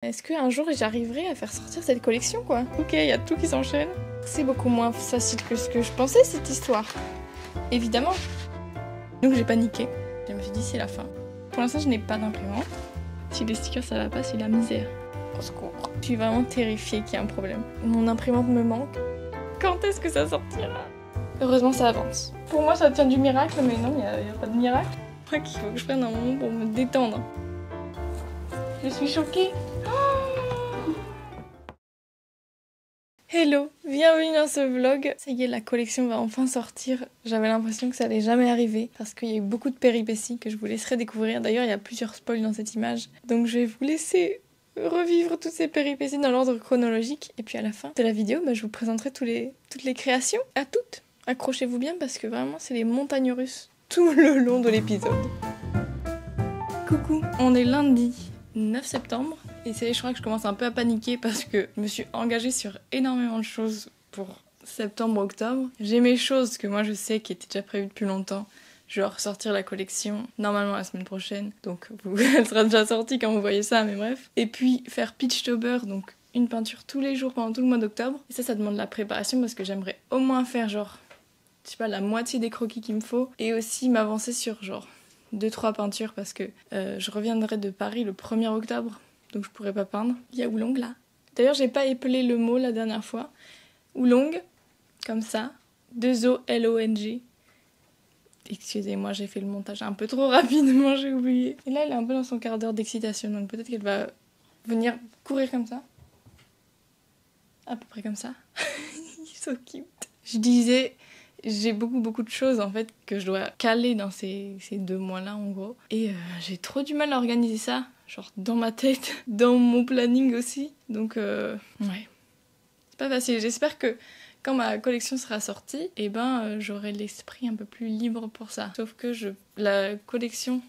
Est-ce qu'un jour j'arriverai à faire sortir cette collection quoi? Ok, il y a tout qui s'enchaîne. C'est beaucoup moins facile que ce que je pensais cette histoire. Évidemment. Donc j'ai paniqué. Je me suis dit c'est la fin. Pour l'instant je n'ai pas d'imprimante. Si les stickers ça va pas, c'est la misère. Au secours. Je suis vraiment terrifiée qu'il y ait un problème. Mon imprimante me manque. Quand est-ce que ça sortira? Heureusement ça avance. Pour moi ça tient du miracle, mais non, il n'y a pas de miracle. Je crois qu'il faut que je prenne un moment pour me détendre. Je suis choquée. Hello, bienvenue dans ce vlog. Ça y est, la collection va enfin sortir. J'avais l'impression que ça allait jamais arriver parce qu'il y a eu beaucoup de péripéties que je vous laisserai découvrir. D'ailleurs, il y a plusieurs spoils dans cette image. Donc je vais vous laisser revivre toutes ces péripéties dans l'ordre chronologique. Et puis à la fin de la vidéo, je vous présenterai toutes les créations. À toutes. Accrochez-vous bien parce que vraiment, c'est les montagnes russes tout le long de l'épisode. Coucou, on est lundi 9 septembre. Et je crois que je commence un peu à paniquer parce que je me suis engagée sur énormément de choses pour septembre-octobre. J'ai mes choses que moi je sais qui étaient déjà prévues depuis longtemps. Je vais ressortir la collection normalement la semaine prochaine, donc elle sera déjà sortie quand vous voyez ça, mais bref. Et puis faire Peachtober, donc une peinture tous les jours pendant tout le mois d'octobre. Et ça demande de la préparation parce que j'aimerais au moins faire genre, je sais pas, la moitié des croquis qu'il me faut. Et aussi m'avancer sur genre 2-3 peintures parce que je reviendrai de Paris le 1er octobre. Donc je pourrais pas peindre. Il y a Oolong là. D'ailleurs j'ai pas épelé le mot la dernière fois. Oolong, comme ça. 2 O L-O-N-G. Excusez-moi, j'ai fait le montage un peu trop rapidement, j'ai oublié. Et là elle est un peu dans son quart d'heure d'excitation, donc peut-être qu'elle va venir courir comme ça. À peu près comme ça. So cute. Je disais, j'ai beaucoup de choses en fait que je dois caler dans ces 2 mois-là en gros. Et j'ai trop du mal à organiser ça. Genre dans ma tête, dans mon planning aussi. Donc ouais, c'est pas facile. J'espère que quand ma collection sera sortie, j'aurai l'esprit un peu plus libre pour ça. Sauf que la collection,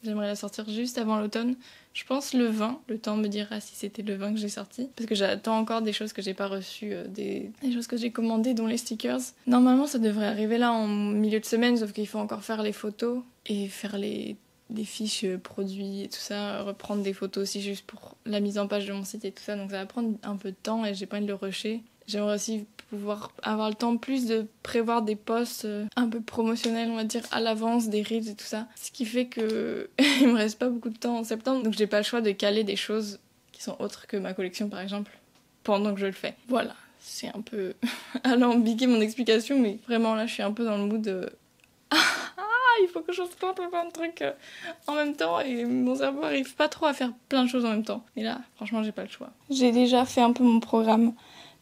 j'aimerais la sortir juste avant l'automne. Je pense le 20, le temps me dira si c'était le 20 que j'ai sorti. Parce que j'attends encore des choses que j'ai pas reçues, des choses que j'ai commandées, dont les stickers. Normalement ça devrait arriver là en milieu de semaine, sauf qu'il faut encore faire les photos et faire les fiches produits et tout ça, reprendre des photos aussi juste pour la mise en page de mon site et tout ça, donc ça va prendre un peu de temps et j'ai pas envie de le rusher. J'aimerais aussi pouvoir avoir le temps plus de prévoir des posts un peu promotionnels, on va dire, à l'avance, des reels et tout ça. Ce qui fait que il me reste pas beaucoup de temps en septembre, donc j'ai pas le choix de caler des choses qui sont autres que ma collection par exemple, pendant que je le fais. Voilà, c'est un peu alambiqué mon explication, mais vraiment là je suis un peu dans le mood il faut que je fasse plein de trucs en même temps et mon cerveau arrive pas trop à faire plein de choses en même temps. Et là, franchement, j'ai pas le choix. J'ai déjà fait un peu mon programme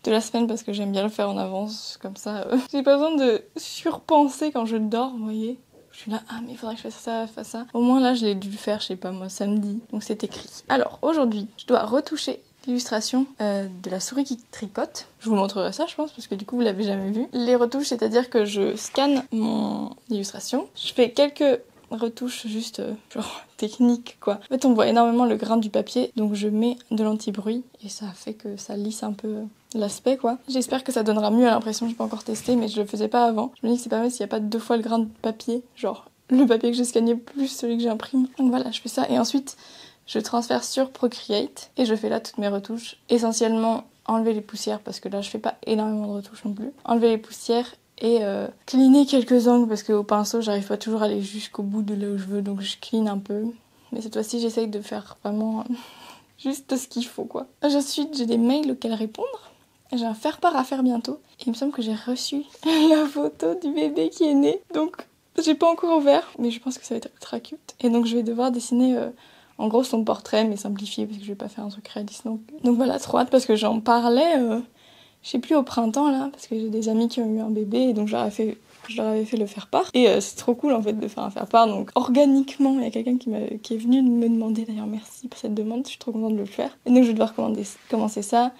de la semaine parce que j'aime bien le faire en avance, comme ça. J'ai pas besoin de surpenser quand je dors, vous voyez. Je suis là, mais il faudrait que je fasse ça. Au moins là, je l'ai dû le faire, je sais pas moi, samedi. Donc c'est écrit. Alors, aujourd'hui, je dois retoucher l'illustration de la souris qui tricote. Je vous montrerai ça je pense parce que du coup vous l'avez jamais vu. Les retouches, c'est-à-dire que je scanne mon illustration. Je fais quelques retouches juste genre techniques quoi. En fait on voit énormément le grain du papier donc je mets de l'anti-bruit et ça fait que ça lisse un peu l'aspect quoi. J'espère que ça donnera mieux à l'impression, j'ai pas encore testé mais je le faisais pas avant. Je me dis que c'est pas mal s'il y a pas 2 fois le grain de papier, genre le papier que j'ai scanné plus celui que j'imprime. Donc voilà, je fais ça et ensuite je transfère sur Procreate et je fais là toutes mes retouches. Essentiellement enlever les poussières parce que là je fais pas énormément de retouches non plus. Enlever les poussières et cleaner quelques angles parce qu'au pinceau j'arrive pas toujours à aller jusqu'au bout de là où je veux donc je clean un peu. Mais cette fois-ci j'essaye de faire vraiment juste ce qu'il faut quoi. Ensuite j'ai des mails auxquels répondre. J'ai un faire-part à faire bientôt. Et il me semble que j'ai reçu la photo du bébé qui est né. Donc j'ai pas encore ouvert mais je pense que ça va être ultra cute. Et donc je vais devoir dessiner en gros son portrait mais simplifié parce que je vais pas faire un truc réaliste non plus. Donc voilà, trop hâte parce que j'en parlais, je sais plus au printemps là, parce que j'ai des amis qui ont eu un bébé et donc je leur avais fait le faire-part. Et c'est trop cool en fait de faire un faire-part, donc organiquement il y a quelqu'un qui est venu me demander, d'ailleurs merci pour cette demande, je suis trop contente de le faire. Et donc je vais devoir commencer ça.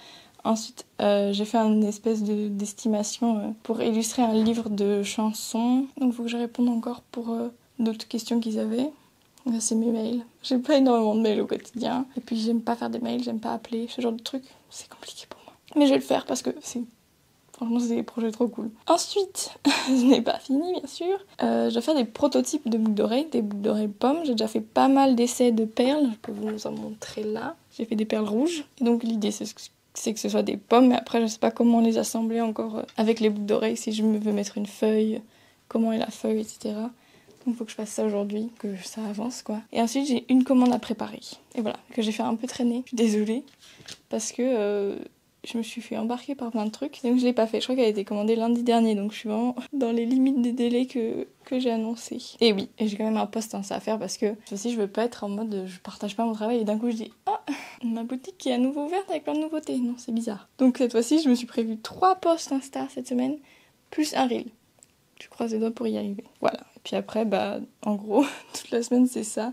Ensuite j'ai fait une espèce d'estimation pour illustrer un livre de chansons, donc il faut que je réponde encore pour d'autres questions qu'ils avaient. Là, c'est mes mails. J'ai pas énormément de mails au quotidien. Et puis j'aime pas faire des mails, j'aime pas appeler, ce genre de trucs. C'est compliqué pour moi. Mais je vais le faire parce que franchement, c'est des projets trop cool. Ensuite, je n'ai pas fini, bien sûr. Je dois faire des prototypes de boucles d'oreilles, des boucles d'oreilles pommes. J'ai déjà fait pas mal d'essais de perles. Je peux vous en montrer là. J'ai fait des perles rouges. Et donc l'idée c'est que ce soit des pommes, mais après je sais pas comment les assembler encore avec les boucles d'oreilles, si je me veux mettre une feuille, comment est la feuille, etc. Donc il faut que je fasse ça aujourd'hui, que ça avance quoi. Et ensuite j'ai une commande à préparer. Et voilà, que j'ai fait un peu traîner. Je suis désolée, parce que je me suis fait embarquer par plein de trucs, donc je l'ai pas fait. Je crois qu'elle a été commandée lundi dernier, donc je suis vraiment dans les limites des délais que j'ai annoncés. Et oui, et j'ai quand même un post Insta à faire parce que aussi je veux pas être en mode je partage pas mon travail et d'un coup je dis ah, ma boutique qui est à nouveau ouverte avec plein de nouveautés. Non, c'est bizarre. Donc cette fois-ci, je me suis prévu 3 posts Insta cette semaine, plus un reel. Je croise les doigts pour y arriver. Voilà. Et puis après, en gros, toute la semaine c'est ça.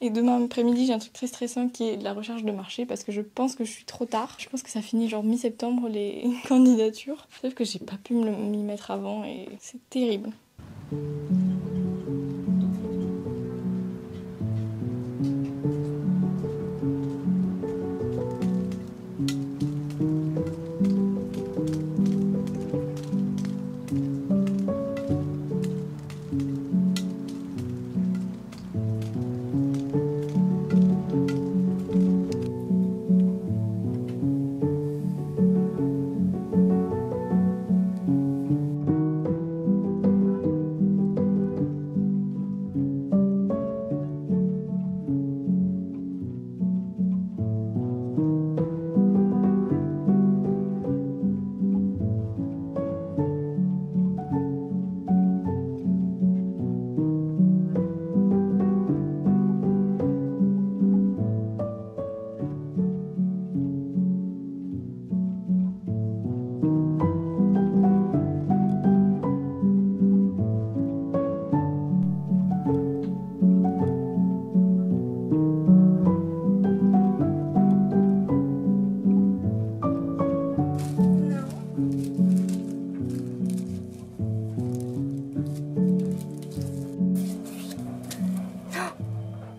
Et demain après-midi, j'ai un truc très stressant qui est de la recherche de marché parce que je pense que je suis trop tard. Je pense que ça finit genre mi-septembre les candidatures. Sauf que j'ai pas pu m'y mettre avant et c'est terrible.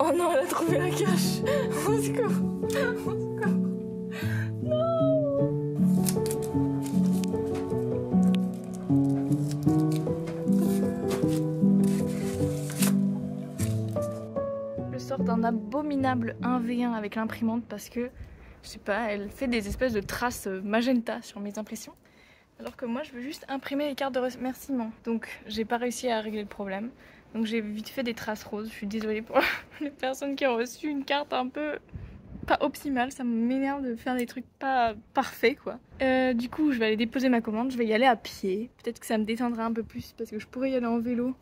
Oh non, elle a trouvé la cache. Au secours. Au secours. Non. Je sors d'un abominable 1v1 avec l'imprimante parce que, je sais pas, elle fait des espèces de traces magenta sur mes impressions. Alors que moi, je veux juste imprimer les cartes de remerciement. Donc, j'ai pas réussi à régler le problème. Donc, j'ai vite fait des traces roses. Je suis désolée pour les personnes qui ont reçu une carte un peu pas optimale. Ça m'énerve de faire des trucs pas parfaits, quoi. Du coup, je vais aller déposer ma commande. Je vais y aller à pied. Peut-être que ça me détendra un peu plus parce que je pourrais y aller en vélo.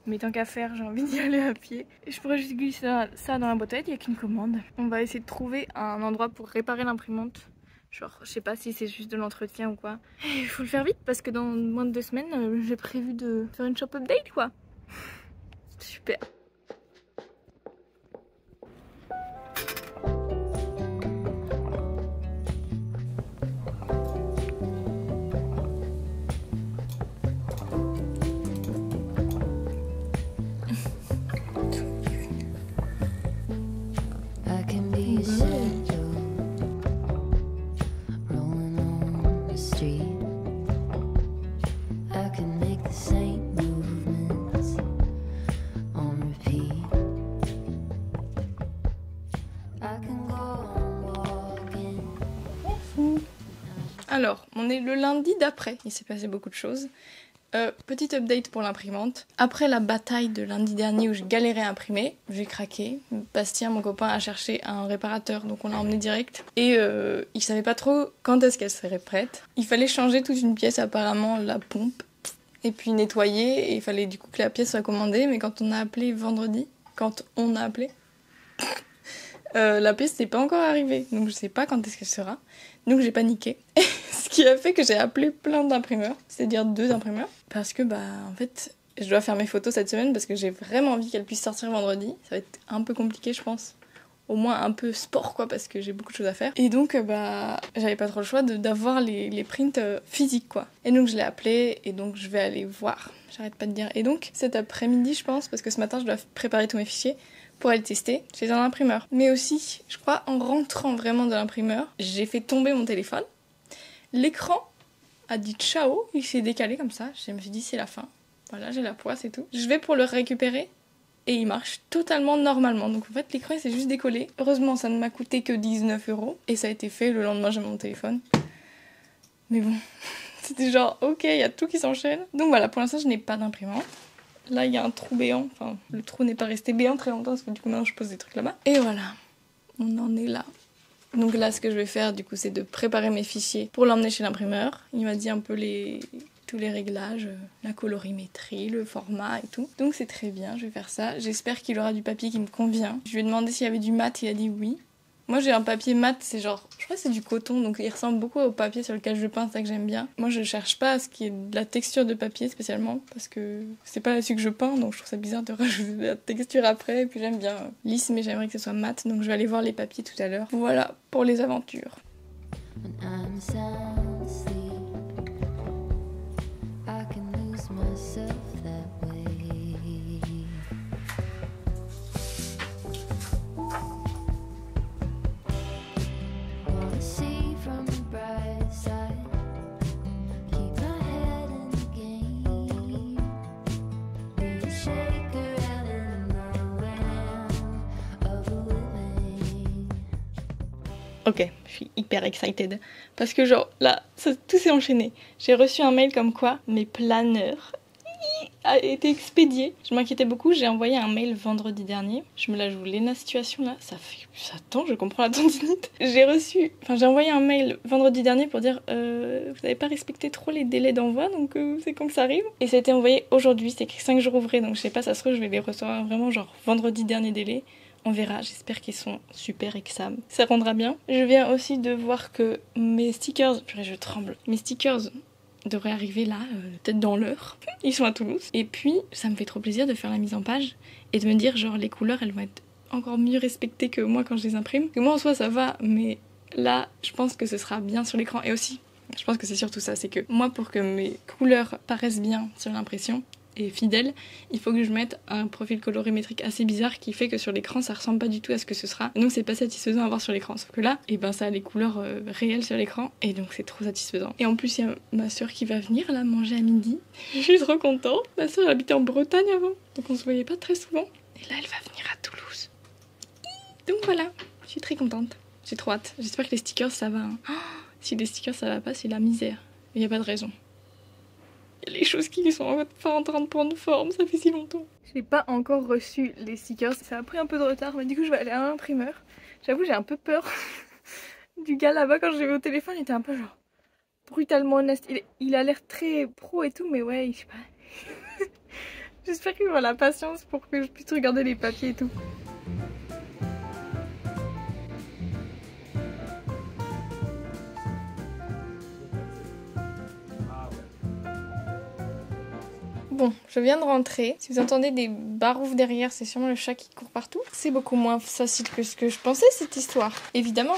Mais tant qu'à faire, j'ai envie d'y aller à pied. Et je pourrais juste glisser ça dans la boîte à lettres. Il n'y a qu'une commande. On va essayer de trouver un endroit pour réparer l'imprimante. Genre, je sais pas si c'est juste de l'entretien ou quoi. Il faut le faire vite parce que dans moins de 2 semaines, j'ai prévu de faire une shop update, quoi. Super. Alors, on est le lundi d'après, il s'est passé beaucoup de choses. Petite update pour l'imprimante. Après la bataille de lundi dernier où j'ai galéré à imprimer, j'ai craqué. Bastien, mon copain, a cherché un réparateur, donc on l'a emmené direct. Et il savait pas trop quand est-ce qu'elle serait prête. Il fallait changer toute une pièce, apparemment, la pompe, et puis nettoyer. Et il fallait du coup que la pièce soit commandée, mais quand on a appelé vendredi, la pièce n'est pas encore arrivée, donc je sais pas quand est-ce qu'elle sera. Donc j'ai paniqué. Ce qui a fait que j'ai appelé plein d'imprimeurs, c'est-à-dire 2 imprimeurs. Parce que en fait, je dois faire mes photos cette semaine parce que j'ai vraiment envie qu'elles puissent sortir vendredi. Ça va être un peu compliqué, je pense. Au moins un peu sport, quoi, parce que j'ai beaucoup de choses à faire. Et donc, j'avais pas trop le choix d'avoir les prints physiques, quoi. Et donc je l'ai appelé, et donc je vais aller voir. J'arrête pas de dire. Et donc, cet après-midi, je pense, parce que ce matin, je dois préparer tous mes fichiers, pour aller tester chez un imprimeur. Mais aussi, je crois, en rentrant vraiment de l'imprimeur, j'ai fait tomber mon téléphone. L'écran a dit ciao, il s'est décalé comme ça. Je me suis dit, c'est la fin. Voilà, j'ai la poisse et tout. Je vais pour le récupérer. et il marche totalement normalement. Donc en fait l'écran il s'est juste décollé. Heureusement ça ne m'a coûté que 19 € et ça a été fait le lendemain j'ai mon téléphone. Mais bon, c'était genre ok, il y a tout qui s'enchaîne. Donc voilà, pour l'instant je n'ai pas d'imprimante. Là il y a un trou béant, enfin le trou n'est pas resté béant très longtemps parce que du coup maintenant je pose des trucs là-bas. Et voilà, on en est là. Donc là ce que je vais faire du coup c'est de préparer mes fichiers pour l'emmener chez l'imprimeur. Il m'a dit un peu tous les réglages, la colorimétrie, le format et tout. Donc c'est très bien, je vais faire ça. J'espère qu'il aura du papier qui me convient. Je lui ai demandé s'il y avait du mat, il a dit oui. Moi j'ai un papier mat, c'est genre, je crois que c'est du coton, donc il ressemble beaucoup au papier sur lequel je peins, c'est ça que j'aime bien. Moi je cherche pas à ce qu'il y ait de la texture de papier spécialement, parce que c'est pas là-dessus que je peins, donc je trouve ça bizarre de rajouter de la texture après. Et puis j'aime bien lisse, mais j'aimerais que ce soit mat, donc je vais aller voir les papiers tout à l'heure. Voilà pour les aventures. Ok, je suis hyper excited. Parce que genre, là, tout s'est enchaîné. J'ai reçu un mail comme quoi mes planeurs a été expédié. Je m'inquiétais beaucoup, j'ai envoyé un mail vendredi dernier. Je me la joue Léna situation là, ça tend, je comprends la tendinite. J'ai envoyé un mail vendredi dernier pour dire vous n'avez pas respecté trop les délais d'envoi, donc c'est quand que ça arrive. Et ça a été envoyé aujourd'hui, c'est écrit 5 jours ouvrés, donc je sais pas, ça se trouve je vais les recevoir vraiment genre vendredi dernier délai. On verra, j'espère qu'ils sont super et que ça rendra bien. Je viens aussi de voir que mes stickers, purée, je tremble, mes stickers devraient arriver là, peut-être dans l'heure. Ils sont à Toulouse. Et puis, ça me fait trop plaisir de faire la mise en page et de me dire, genre, les couleurs, elles vont être encore mieux respectées que moi quand je les imprime. Que moi, en soi, ça va, mais là, je pense que ce sera bien sur l'écran. Et aussi, je pense que c'est surtout ça, c'est que moi, pour que mes couleurs paraissent bien sur l'impression, et fidèle, il faut que je mette un profil colorimétrique assez bizarre qui fait que sur l'écran ça ressemble pas du tout à ce que ce sera. Donc c'est pas satisfaisant à voir sur l'écran. Sauf que là, et ben ça a les couleurs réelles sur l'écran et donc c'est trop satisfaisant. Et en plus il y a ma soeur qui va venir là manger à midi. Je suis trop contente. Ma soeur elle habitait en Bretagne avant, donc on se voyait pas très souvent. Et là elle va venir à Toulouse. Donc voilà, je suis très contente. J'ai trop hâte. J'espère que les stickers ça va. Hein. Oh, si les stickers ça va pas, c'est la misère. Il y a pas de raison. Il y a les choses qui sont enfin en train de prendre forme, ça fait si longtemps. Je n'ai pas encore reçu les stickers, ça a pris un peu de retard, mais du coup je vais aller à l'imprimeur. J'avoue j'ai un peu peur du gars là-bas quand j'ai vu au téléphone, il était un peu genre brutalement honnête. Il a l'air très pro et tout, mais ouais, je sais pas. J'espère qu'il aura la patience pour que je puisse regarder les papiers et tout. Bon, je viens de rentrer. Si vous entendez des baroufs derrière, c'est sûrement le chat qui court partout. C'est beaucoup moins facile que ce que je pensais, cette histoire. Évidemment.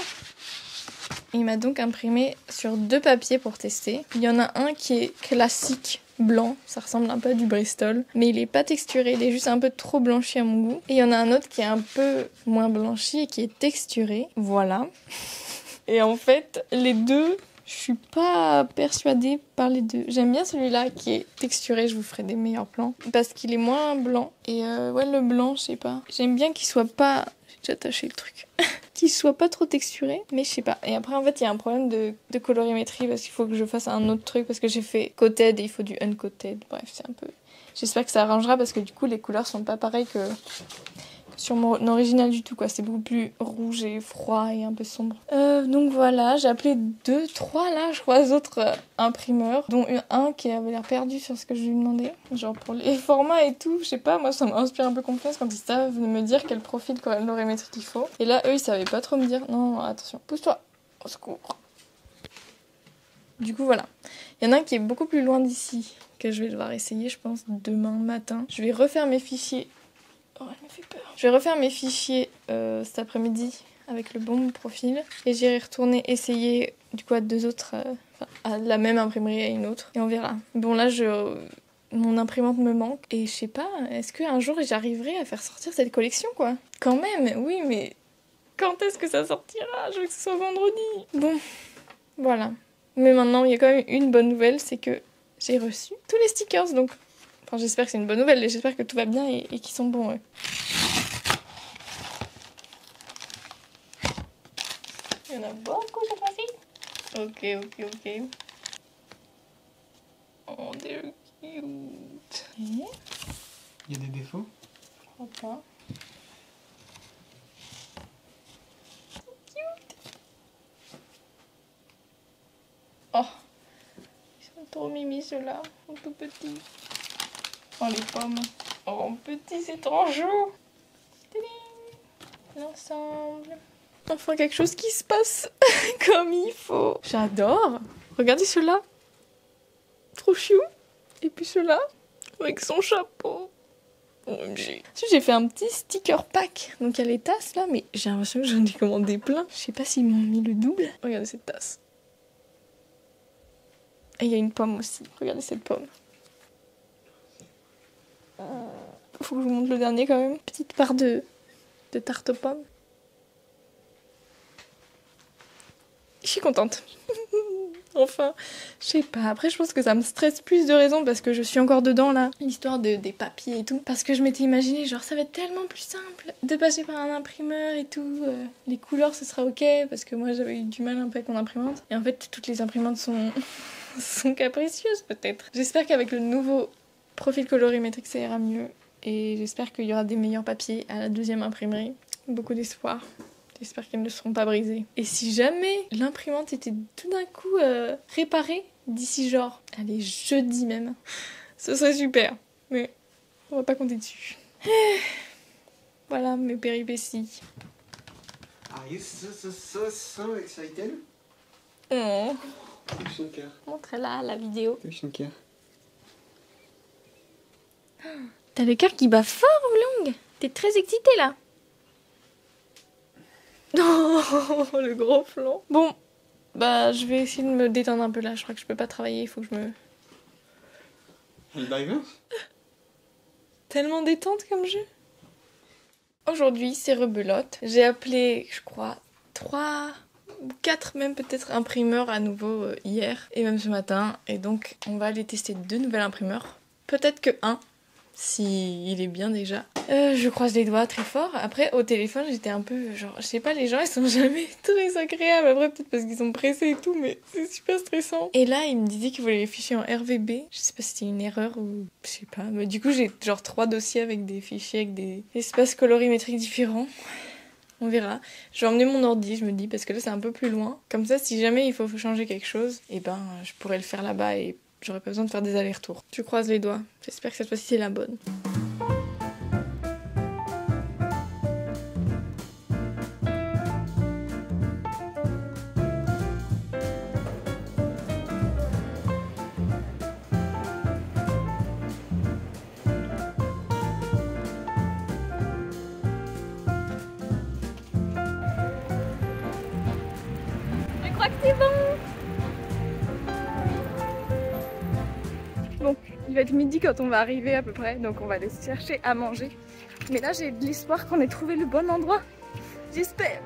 Il m'a donc imprimé sur 2 papiers pour tester. Il y en a un qui est classique, blanc. Ça ressemble un peu à du Bristol. Mais il est pas texturé, il est juste un peu trop blanchi à mon goût. Et il y en a un autre qui est un peu moins blanchi et qui est texturé. Voilà. Et en fait, les deux... Je suis pas persuadée par les deux. J'aime bien celui-là qui est texturé, je vous ferai des meilleurs plans. Parce qu'il est moins blanc. Et ouais, le blanc, je sais pas. J'aime bien qu'il soit pas... J'ai déjà attaché le truc. Qu'il soit pas trop texturé, mais je sais pas. Et après, en fait, il y a un problème de colorimétrie parce qu'il faut que je fasse un autre truc. Parce que j'ai fait coated et il faut du uncoated. Bref, c'est un peu... J'espère que ça arrangera parce que du coup, les couleurs sont pas pareilles que sur mon original du tout, quoi. C'est beaucoup plus rouge et froid et un peu sombre. Donc voilà, j'ai appelé 3 là, je crois, autres imprimeurs, dont un qui avait l'air perdu sur ce que je lui demandais. Genre pour les formats et tout, je sais pas, moi ça m'inspire un peu confiance quand ils savent me dire quel profil colorimétrique il faut. Et là, eux, ils savaient pas trop me dire. Non, attention, pousse-toi, au secours. Du coup, voilà. Il y en a un qui est beaucoup plus loin d'ici, que je vais devoir essayer, je pense, demain matin. Je vais refaire mes fichiers. Oh, elle me fait peur. Je vais refaire mes fichiers cet après-midi avec le bon profil. Et j'irai retourner essayer du coup à 2 autres, à la même imprimerie et à une autre. Et on verra. Bon là, mon imprimante me manque. Et je sais pas, est-ce qu'un jour j'arriverai à faire sortir cette collection quoi? Quand même, oui, mais quand est-ce que ça sortira? Je veux que ce soit vendredi. Bon, voilà. Mais maintenant, il y a quand même une bonne nouvelle, c'est que j'ai reçu tous les stickers, donc Enfin, j'espère que c'est une bonne nouvelle et j'espère que tout va bien et qu'ils sont bons, eux. Il y en a beaucoup cette fois-ci. Ok. Oh, they're cute. Et... il y a des défauts? Je crois pas. Cute. Oh, ils sont trop mimi ceux-là, ils sont tout petits. Oh les pommes. Oh petit, c'est trop chou. L'ensemble. Enfin quelque chose qui se passe comme il faut. J'adore. Regardez ceux-là. Trop chou. Et puis ceux-là avec son chapeau. OMG. J'ai fait un petit sticker pack. Donc il y a les tasses là, mais j'ai l'impression que j'en ai commandé plein. Je sais pas s'ils m'ont mis le double. Regardez cette tasse. Et il y a une pomme aussi. Regardez cette pomme. Faut que je vous montre le dernier quand même. Petite part de tarte aux pommes. Je suis contente. Enfin, je sais pas. Après, je pense que ça me stresse plus de raisons parce que je suis encore dedans là. L'histoire des papiers et tout. Parce que je m'étais imaginé, genre, ça va être tellement plus simple de passer par un imprimeur et tout. Les couleurs, ce sera ok. Parce que moi, j'avais eu du mal un peu avec mon imprimante. Et en fait, toutes les imprimantes sont capricieuses peut-être. J'espère qu'avec le nouveau profil colorimétrique, ça ira mieux. Et j'espère qu'il y aura des meilleurs papiers à la deuxième imprimerie. Beaucoup d'espoir. J'espère qu'elles ne seront pas brisées. Et si jamais l'imprimante était tout d'un coup réparée d'ici genre, allez, jeudi même, ce serait super. Mais on va pas compter dessus. Voilà mes péripéties. Are you so excited? Oh. Danke. Montre-la la vidéo. Danke. T'as le cœur qui bat fort, Oolong. T'es très excitée là. Oh, le gros flanc. Bon, bah je vais essayer de me détendre un peu là. Je crois que je peux pas travailler, il faut que je me... Tellement détente comme jeu. Aujourd'hui, c'est rebelote. J'ai appelé, je crois, 3 ou 4 même peut-être imprimeurs à nouveau hier et même ce matin. Et donc, on va aller tester 2 nouvelles imprimeurs. Peut-être que 1. Si il est bien déjà. Je croise les doigts très fort. Après, au téléphone, j'étais un peu genre... Je sais pas, les gens, ils sont jamais très agréables. Après, peut-être parce qu'ils sont pressés et tout, mais c'est super stressant. Et là, il me disait qu'il voulait les fichiers en RVB. Je sais pas si c'était une erreur ou... Je sais pas. Mais du coup, j'ai genre 3 dossiers avec des fichiers, avec des espaces colorimétriques différents. On verra. Je vais emmener mon ordi, je me dis, parce que là, c'est un peu plus loin. Comme ça, si jamais il faut changer quelque chose, et ben, je pourrais le faire là-bas et... J'aurais pas besoin de faire des allers-retours. Je croise les doigts. J'espère que cette fois-ci c'est la bonne. Je crois que c'est bon. Bon, il va être midi quand on va arriver à peu près, donc on va aller chercher à manger. Mais là, j'ai de l'espoir qu'on ait trouvé le bon endroit. J'espère.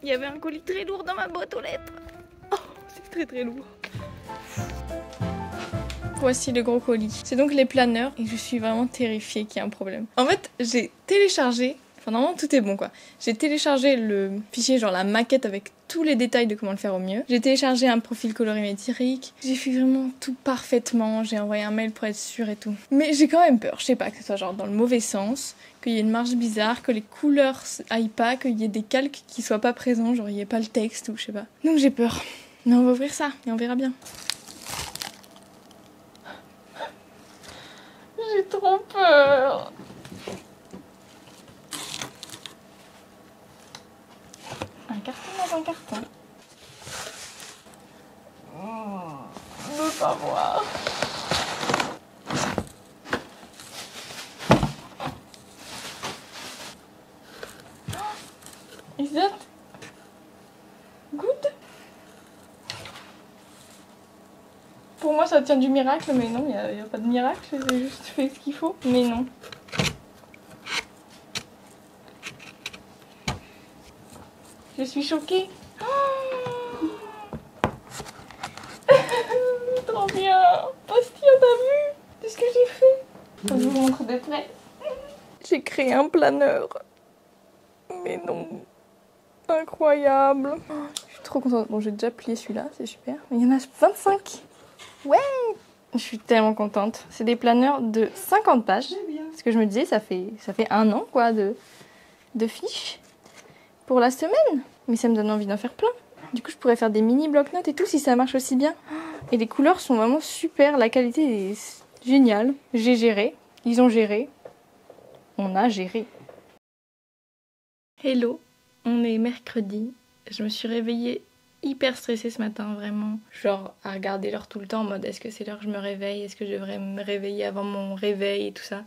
Il y avait un colis très lourd dans ma boîte aux lettres. Oh, c'est très lourd. Voici le gros colis. C'est donc les planeurs et je suis vraiment terrifiée qu'il y ait un problème. En fait, j'ai téléchargé... Enfin, normalement, tout est bon, quoi. J'ai téléchargé le fichier, genre la maquette avec tous les détails de comment le faire au mieux. J'ai téléchargé un profil colorimétrique. J'ai fait vraiment tout parfaitement. J'ai envoyé un mail pour être sûre et tout. Mais j'ai quand même peur. Je sais pas, que ce soit genre dans le mauvais sens, qu'il y ait une marge bizarre, que les couleurs aillent pas, qu'il y ait des calques qui soient pas présents, genre il y ait pas le texte ou je sais pas. Donc j'ai peur. Mais on va ouvrir ça et on verra bien. J'ai trop peur. Un carton dans un carton. Ne pas voir. Is that good? ça tient du miracle, mais non, il n'y a pas de miracle, j'ai juste fait ce qu'il faut, mais non. Je suis choquée. Oh trop bien. Hostie, on a vu. C'est ce que j'ai fait. Je vous montre de près. J'ai créé un planeur. Mais non. Incroyable. Oh, je suis trop contente. Bon, j'ai déjà plié celui-là, c'est super. Mais il y en a 25. Ouais. Je suis tellement contente. C'est des planeurs de 50 pages. Parce que je me disais, ça fait un an, quoi, de fiches pour la semaine. Mais ça me donne envie d'en faire plein. Du coup, je pourrais faire des mini bloc-notes et tout si ça marche aussi bien. Et les couleurs sont vraiment super. La qualité est géniale. J'ai géré. Ils ont géré. On a géré. Hello. On est mercredi. Je me suis réveillée hyper stressée ce matin, vraiment. Genre à regarder l'heure tout le temps en mode est-ce que c'est l'heure que je me réveille? Est-ce que je devrais me réveiller avant mon réveil et tout ça.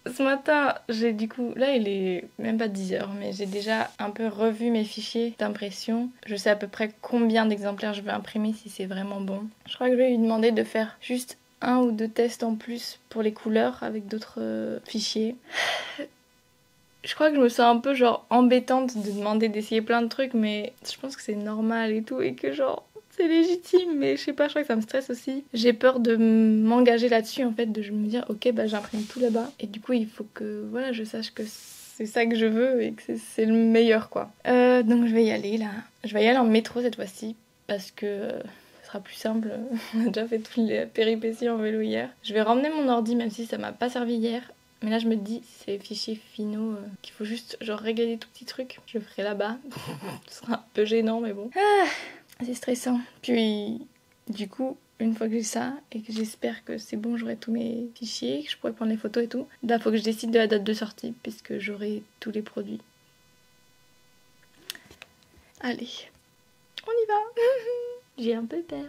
Ce matin, j'ai du coup, là il est même pas 10h, mais j'ai déjà un peu revu mes fichiers d'impression. Je sais à peu près combien d'exemplaires je veux imprimer si c'est vraiment bon. Je crois que je vais lui demander de faire juste 1 ou 2 tests en plus pour les couleurs avec d'autres fichiers. Je crois que je me sens un peu genre embêtante de demander d'essayer plein de trucs, mais je pense que c'est normal et tout, et que genre c'est légitime, mais je sais pas, je crois que ça me stresse aussi. J'ai peur de m'engager là-dessus en fait, de me dire ok bah j'imprime tout là-bas, et du coup il faut que voilà je sache que c'est ça que je veux et que c'est le meilleur quoi. Donc je vais y aller là, je vais y aller en métro cette fois-ci, parce que ce sera plus simple, on a déjà fait toutes les péripéties en vélo hier. Je vais ramener mon ordi même si ça m'a pas servi hier. Mais là je me dis, c'est les fichiers finaux qu'il faut juste genre régler des tout petits trucs. Je le ferai là-bas. Ce sera un peu gênant mais bon. Ah, c'est stressant. Puis du coup, une fois que j'ai ça et que j'espère que c'est bon, j'aurai tous mes fichiers, que je pourrai prendre les photos et tout. Là, faut que je décide de la date de sortie puisque j'aurai tous les produits. Allez, on y va. J'ai un peu peur.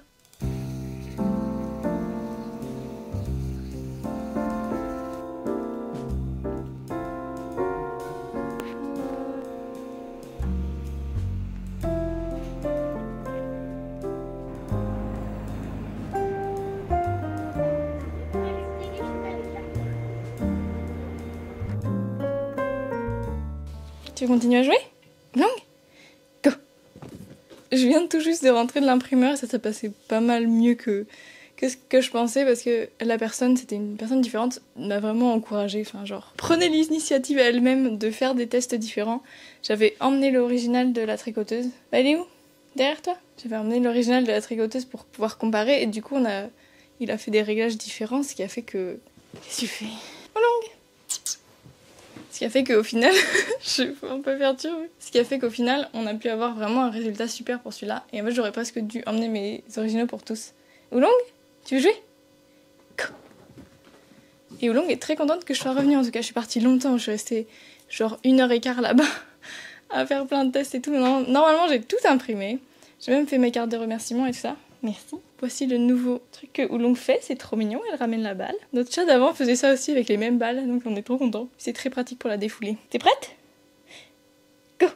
Tu veux continuer à jouer? Langue? Go! Je viens tout juste de rentrer de l'imprimeur et ça passait pas mal mieux que ce que je pensais, parce que la personne, c'était une personne différente, m'a vraiment encouragée. Enfin, genre, prenez l'initiative à elle-même de faire des tests différents. J'avais emmené l'original de la tricoteuse. Bah, elle est où? Derrière toi? J'avais emmené l'original de la tricoteuse pour pouvoir comparer et du coup, il a fait des réglages différents, ce qui a fait que... Qu'est-ce que tu fais? Oh, langue! Ce qui a fait qu'au final, je suis un peu perturbée. Ce qui a fait qu'au final, on a pu avoir vraiment un résultat super pour celui-là. Et en fait, j'aurais presque dû emmener mes originaux pour tous. Oolong, tu veux jouer? Et Oolong est très contente que je sois revenue. En tout cas, je suis partie longtemps. Je suis restée genre 1h15 là-bas à faire plein de tests et tout. Normalement, j'ai tout imprimé. J'ai même fait mes cartes de remerciement et tout ça. Merci. Voici le nouveau truc que Oolong fait, c'est trop mignon, elle ramène la balle. Notre chat d'avant faisait ça aussi avec les mêmes balles, donc on est trop contents. C'est très pratique pour la défouler. T'es prête? Go!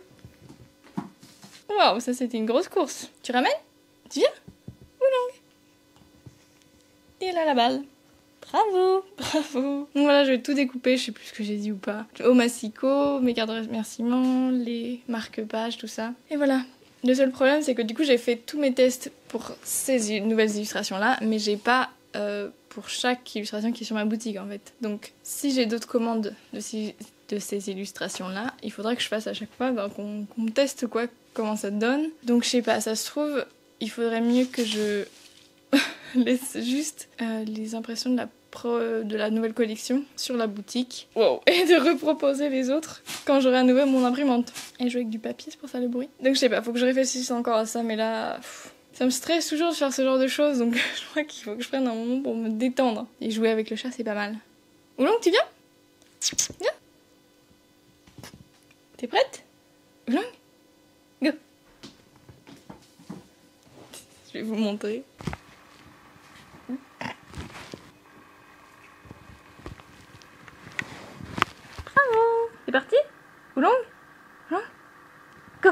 Waouh, ça c'était une grosse course. Tu ramènes? Tu viens? Oolong! Et elle a la balle. Bravo! Bravo! Donc voilà, je vais tout découper, je sais plus ce que j'ai dit ou pas. Au massicot, mes cartes de remerciement, les marque-pages, tout ça. Et voilà. Le seul problème, c'est que du coup, j'ai fait tous mes tests pour ces nouvelles illustrations-là, mais j'ai pas pour chaque illustration qui est sur ma boutique, en fait. Donc, si j'ai d'autres commandes de ces illustrations-là, il faudra que je fasse à chaque fois qu'on me teste quoi, comment ça donne. Donc, je sais pas, ça se trouve, il faudrait mieux que je laisse juste les impressions de la nouvelle collection sur la boutique. Wow. Et de reproposer les autres quand j'aurai à nouveau mon imprimante. Et jouer avec du papier, c'est pour ça le bruit. Donc je sais pas, faut que je réfléchisse encore à ça, mais là... ça me stresse toujours de faire ce genre de choses, donc je crois qu'il faut que je prenne un moment pour me détendre. Et jouer avec le chat, c'est pas mal. Oolong, tu viens? Viens. T'es prête? Oolong? Go. Je vais vous montrer. C'est parti? Oolong? Oolong? Go!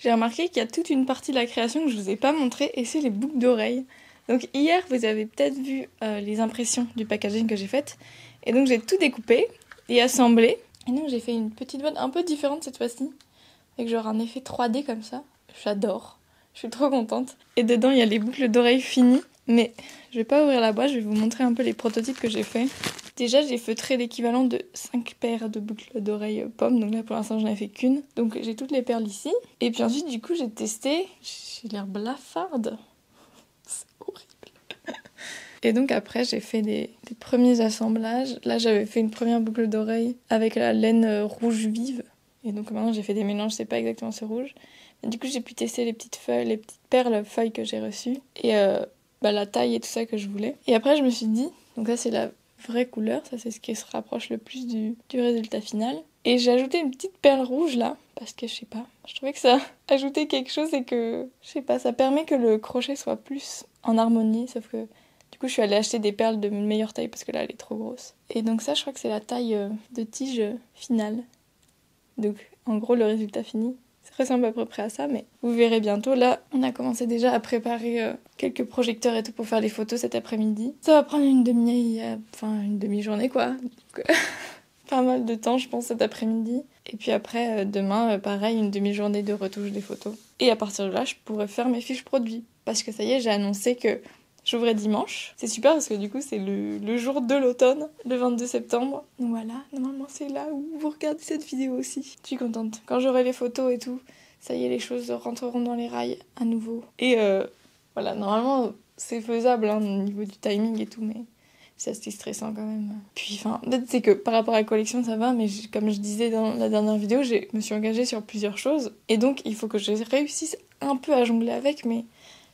J'ai remarqué qu'il y a toute une partie de la création que je vous ai pas montré et c'est les boucles d'oreilles. Donc hier, vous avez peut-être vu les impressions du packaging que j'ai faites. Et donc j'ai tout découpé et assemblé. Et donc j'ai fait une petite boîte un peu différente cette fois-ci. Avec genre un effet 3D comme ça. J'adore. Je suis trop contente. Et dedans, il y a les boucles d'oreilles finies. Mais je vais pas ouvrir la boîte, je vais vous montrer un peu les prototypes que j'ai fait. Déjà, j'ai feutré l'équivalent de 5 paires de boucles d'oreilles pommes. Donc là, pour l'instant, j'en ai fait qu'une. Donc j'ai toutes les perles ici. Et puis ensuite, du coup, j'ai testé. J'ai l'air blafarde. C'est horrible. Et donc après, j'ai fait des premiers assemblages. Là, j'avais fait une première boucle d'oreille avec la laine rouge vive. Et donc maintenant, j'ai fait des mélanges, c'est pas exactement ce rouge. Mais du coup, j'ai pu tester les petites feuilles, les petites perles feuilles que j'ai reçues. Et la taille et tout ça que je voulais. Et après, je me suis dit, donc ça, c'est la vraie couleur. Ça, c'est ce qui se rapproche le plus du résultat final. Et j'ai ajouté une petite perle rouge là. Parce que je sais pas, je trouvais que ça ajoutait quelque chose et que, je sais pas, ça permet que le crochet soit plus en harmonie. Sauf que du coup, je suis allée acheter des perles de meilleure taille parce que là, elle est trop grosse. Et donc ça, je crois que c'est la taille de tige finale. Donc, en gros, le résultat fini, ça ressemble à peu près à ça, mais vous verrez bientôt. Là, on a commencé déjà à préparer quelques projecteurs et tout pour faire les photos cet après-midi. Ça va prendre une demi-journée, quoi. Donc, pas mal de temps, je pense, cet après-midi. Et puis après, demain, pareil, une demi-journée de retouche des photos. Et à partir de là, je pourrais faire mes fiches produits. Parce que ça y est, j'ai annoncé que j'ouvrais dimanche. C'est super parce que du coup, c'est le jour de l'automne, le 22 septembre. Donc voilà, normalement, c'est là où vous regardez cette vidéo aussi. Je suis contente. Quand j'aurai les photos et tout, ça y est, les choses rentreront dans les rails à nouveau. Et voilà, normalement, c'est faisable au niveau du timing et tout, mais c'est assez stressant quand même. Puis, peut-être c'est que par rapport à la collection, ça va, mais comme je disais dans la dernière vidéo, je me suis engagée sur plusieurs choses. Et donc, il faut que je réussisse un peu à jongler avec, mais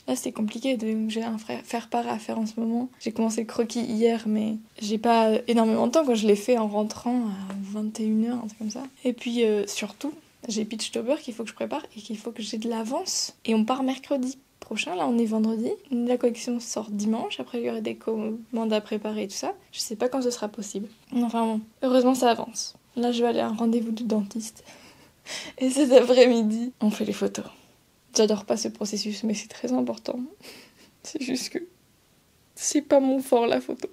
là, c'est compliqué. J'ai un faire-part à faire en ce moment. J'ai commencé le croquis hier, mais j'ai pas énormément de temps. Quand je l'ai fait en rentrant à 21h, un truc comme ça. Et puis, surtout, j'ai Pitchtober qu'il faut que je prépare et qu'il faut que j'ai de l'avance. Et on part mercredi prochain, là on est vendredi. La collection sort dimanche, après il y aurait des commandes à préparer et tout ça. Je sais pas quand ce sera possible. Enfin bon, heureusement ça avance. Là je vais aller à un rendez-vous de dentiste. Et cet après-midi, on fait les photos. J'adore pas ce processus, mais c'est très important. C'est juste que c'est pas mon fort la photo.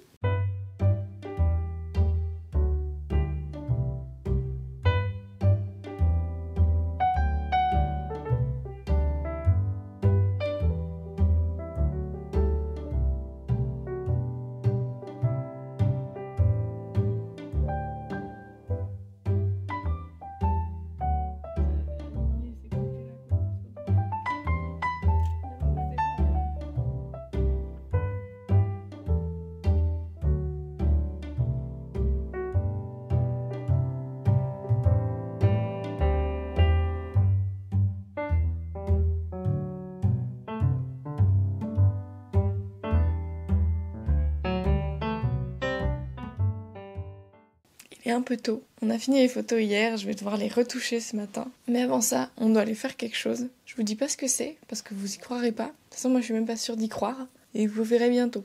Il est un peu tôt. On a fini les photos hier, je vais devoir les retoucher ce matin. Mais avant ça, on doit aller faire quelque chose. Je vous dis pas ce que c'est, parce que vous y croirez pas. De toute façon, moi je suis même pas sûre d'y croire. Et vous verrez bientôt.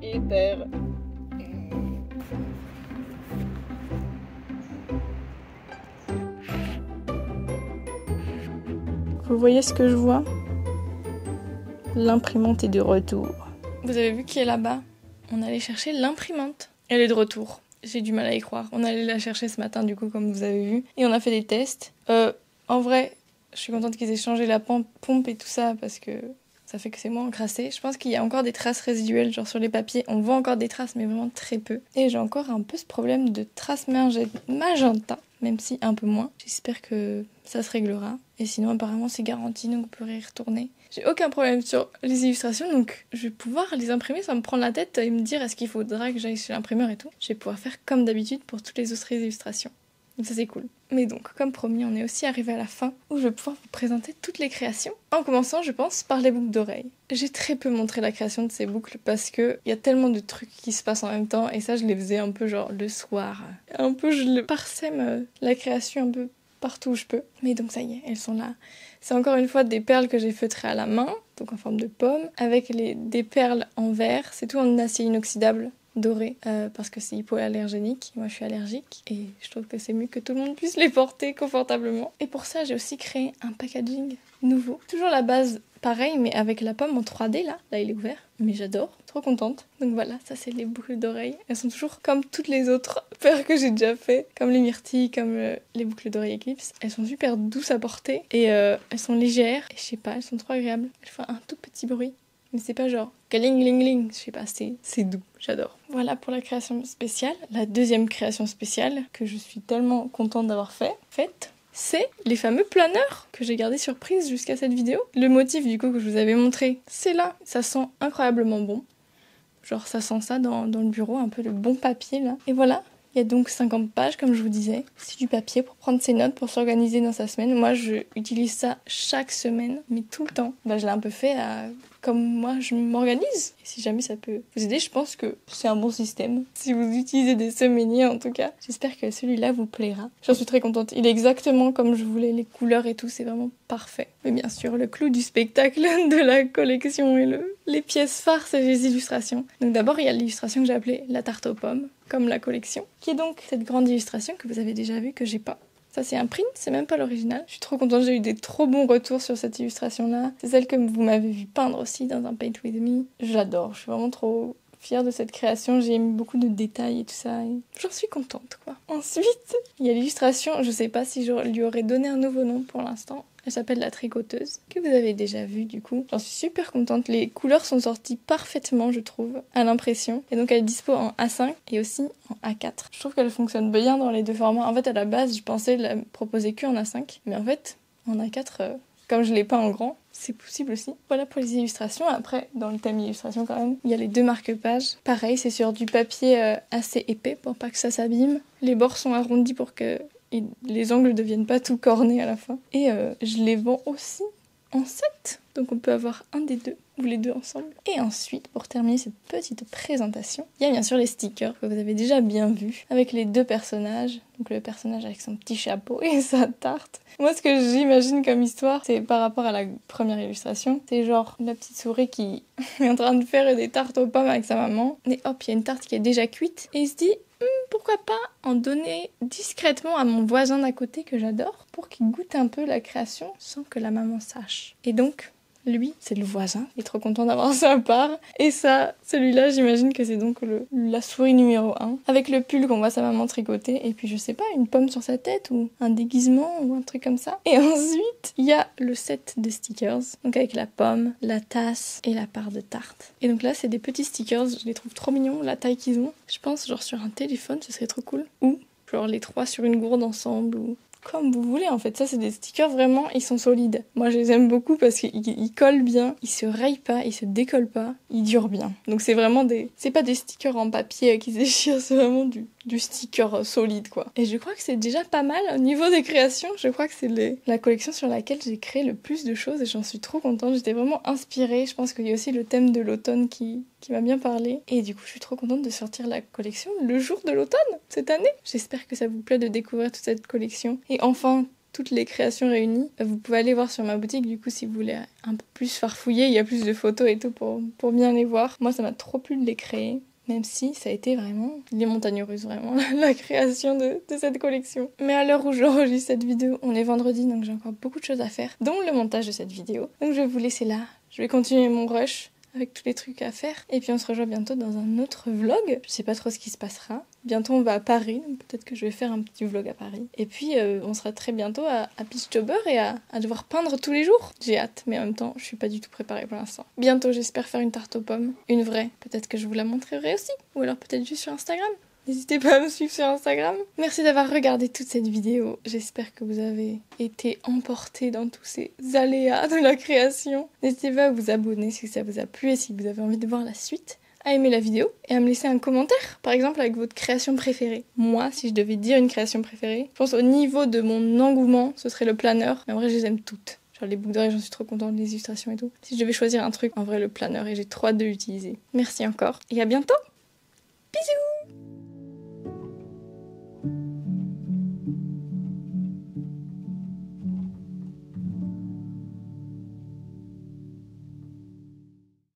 Et terre. Vous voyez ce que je vois? L'imprimante est de retour. Vous avez vu qui est là-bas? On allait chercher l'imprimante. Elle est de retour. J'ai du mal à y croire. On allait la chercher ce matin, du coup, comme vous avez vu. Et on a fait des tests. En vrai, je suis contente qu'ils aient changé la pompe et tout ça, parce que ça fait que c'est moins encrassé. Je pense qu'il y a encore des traces résiduelles, genre sur les papiers. On voit encore des traces, mais vraiment très peu. Et j'ai encore un peu ce problème de traces magenta, même si un peu moins. J'espère que ça se réglera. Et sinon, apparemment, c'est garanti, donc vous pourrez y retourner. J'ai aucun problème sur les illustrations, donc je vais pouvoir les imprimer sans me prendre la tête et me dire est-ce qu'il faudra que j'aille chez l'imprimeur et tout. Je vais pouvoir faire comme d'habitude pour toutes les autres illustrations. Donc ça c'est cool. Mais donc, comme promis, on est aussi arrivé à la fin où je vais pouvoir vous présenter toutes les créations. En commençant, je pense, par les boucles d'oreilles. J'ai très peu montré la création de ces boucles parce que il y a tellement de trucs qui se passent en même temps et ça je les faisais un peu genre le soir. Un peu je le parsème la création un peu partout où je peux. Mais donc ça y est, elles sont là. C'est encore une fois des perles que j'ai feutrées à la main, donc en forme de pomme, avec des perles en verre. C'est tout en acier inoxydable doré, parce que c'est hypoallergénique. Moi je suis allergique et je trouve que c'est mieux que tout le monde puisse les porter confortablement. Et pour ça j'ai aussi créé un packaging nouveau. Toujours la base pareil mais avec la pomme en 3D là il est ouvert. Mais j'adore, trop contente. Donc voilà, ça c'est les boucles d'oreilles. Elles sont toujours comme toutes les autres paires que j'ai déjà fait, comme les myrtilles, comme les boucles d'oreilles Eclipse. Elles sont super douces à porter et elles sont légères. Et je sais pas, elles sont trop agréables. Elles font un tout petit bruit. Mais c'est pas genre galing ling ling, je sais pas, c'est doux, j'adore. Voilà pour la création spéciale. La deuxième création spéciale que je suis tellement contente d'avoir faite, c'est les fameux planeurs que j'ai gardés surprise jusqu'à cette vidéo. Le motif du coup que je vous avais montré, c'est là. Ça sent incroyablement bon. Genre ça sent ça dans le bureau, un peu le bon papier là. Et voilà, il y a donc 50 pages comme je vous disais. C'est du papier pour prendre ses notes, pour s'organiser dans sa semaine. Moi je utilise ça chaque semaine, mais tout le temps. Je l'ai un peu fait comme moi je m'organise. Et si jamais ça peut vous aider, je pense que c'est un bon système. Si vous utilisez des semainiers en tout cas, j'espère que celui-là vous plaira. J'en suis très contente. Il est exactement comme je voulais, les couleurs et tout, c'est vraiment parfait. Mais bien sûr, le clou du spectacle de la collection et les pièces phares, c'est les illustrations. Donc d'abord, il y a l'illustration que j'ai appelée la tarte aux pommes, comme la collection, qui est donc cette grande illustration que vous avez déjà vue, que j'ai pas. Ça c'est un print, c'est même pas l'original. Je suis trop contente, j'ai eu des trop bons retours sur cette illustration-là. C'est celle que vous m'avez vu peindre aussi dans un Paint With Me. J'adore, je suis vraiment trop fière de cette création. J'ai mis beaucoup de détails et tout ça. Et j'en suis contente, quoi. Ensuite, il y a l'illustration. Je sais pas si je lui aurais donné un nouveau nom pour l'instant. Elle s'appelle La Tricoteuse, que vous avez déjà vue du coup. J'en suis super contente. Les couleurs sont sorties parfaitement, je trouve, à l'impression. Et donc elle est dispo en A5 et aussi en A4. Je trouve qu'elle fonctionne bien dans les deux formats. En fait, à la base, je pensais la proposer que en A5. Mais en fait, en A4, comme je l'ai pas en grand, c'est possible aussi. Voilà pour les illustrations. Après, dans le thème illustration quand même, il y a les deux marque-pages. Pareil, c'est sur du papier assez épais pour pas que ça s'abîme. Les bords sont arrondis pour que les angles ne deviennent pas tout cornés à la fin. Et je les vends aussi en set. Donc on peut avoir un des deux, ou les deux ensemble. Et ensuite, pour terminer cette petite présentation, il y a bien sûr les stickers que vous avez déjà bien vus, avec les deux personnages. Donc le personnage avec son petit chapeau et sa tarte. Moi, ce que j'imagine comme histoire, c'est par rapport à la première illustration. C'est genre la petite souris qui est en train de faire des tartes aux pommes avec sa maman. Et hop, il y a une tarte qui est déjà cuite. Et il se dit... pourquoi pas en donner discrètement à mon voisin d'à côté que j'adore pour qu'il goûte un peu la création sans que la maman sache. Et donc, lui, c'est le voisin, il est trop content d'avoir sa part. Et ça, celui-là, j'imagine que c'est donc la souris numéro 1, avec le pull qu'on voit sa maman tricoter, et puis je sais pas, une pomme sur sa tête, ou un déguisement, ou un truc comme ça. Et ensuite, il y a le set de stickers, donc avec la pomme, la tasse et la part de tarte. Et donc là, c'est des petits stickers, je les trouve trop mignons, la taille qu'ils ont. Je pense, genre sur un téléphone, ce serait trop cool. Ou, genre les trois sur une gourde ensemble, ou... comme vous voulez en fait, ça c'est des stickers vraiment, ils sont solides. Moi je les aime beaucoup parce qu'ils collent bien, ils se rayent pas, ils se décollent pas, ils durent bien. Donc c'est vraiment c'est pas des stickers en papier qui se déchirent, c'est vraiment du sticker solide quoi. Et je crois que c'est déjà pas mal au niveau des créations, je crois que c'est la collection sur laquelle j'ai créé le plus de choses et j'en suis trop contente, j'étais vraiment inspirée. Je pense qu'il y a aussi le thème de l'automne qui m'a bien parlé. Et du coup, je suis trop contente de sortir la collection le jour de l'automne, cette année. J'espère que ça vous plaît de découvrir toute cette collection. Et enfin, toutes les créations réunies. Vous pouvez aller voir sur ma boutique, du coup, si vous voulez un peu plus farfouiller. Il y a plus de photos et tout pour bien les voir. Moi, ça m'a trop plu de les créer. Même si ça a été vraiment les montagnes russes, vraiment, la création de cette collection. Mais à l'heure où j'enregistre cette vidéo, on est vendredi, donc j'ai encore beaucoup de choses à faire, dont le montage de cette vidéo. Donc je vais vous laisser là. Je vais continuer mon rush avec tous les trucs à faire. Et puis on se rejoint bientôt dans un autre vlog. Je sais pas trop ce qui se passera. Bientôt on va à Paris, donc peut-être que je vais faire un petit vlog à Paris. Et puis on sera très bientôt à Beachtober et à devoir peindre tous les jours. J'ai hâte, mais en même temps je suis pas du tout préparée pour l'instant. Bientôt j'espère faire une tarte aux pommes, une vraie. Peut-être que je vous la montrerai aussi. Ou alors peut-être juste sur Instagram. N'hésitez pas à me suivre sur Instagram. Merci d'avoir regardé toute cette vidéo. J'espère que vous avez été emportés dans tous ces aléas de la création. N'hésitez pas à vous abonner si ça vous a plu et si vous avez envie de voir la suite, à aimer la vidéo et à me laisser un commentaire, par exemple avec votre création préférée. Moi, si je devais dire une création préférée, je pense au niveau de mon engouement, ce serait le planeur. Mais en vrai, je les aime toutes. Genre les boucles d'oreilles, j'en suis trop contente, les illustrations et tout. Si je devais choisir un truc, en vrai, le planeur, et j'ai trop hâte de l'utiliser. Merci encore et à bientôt. Bisous.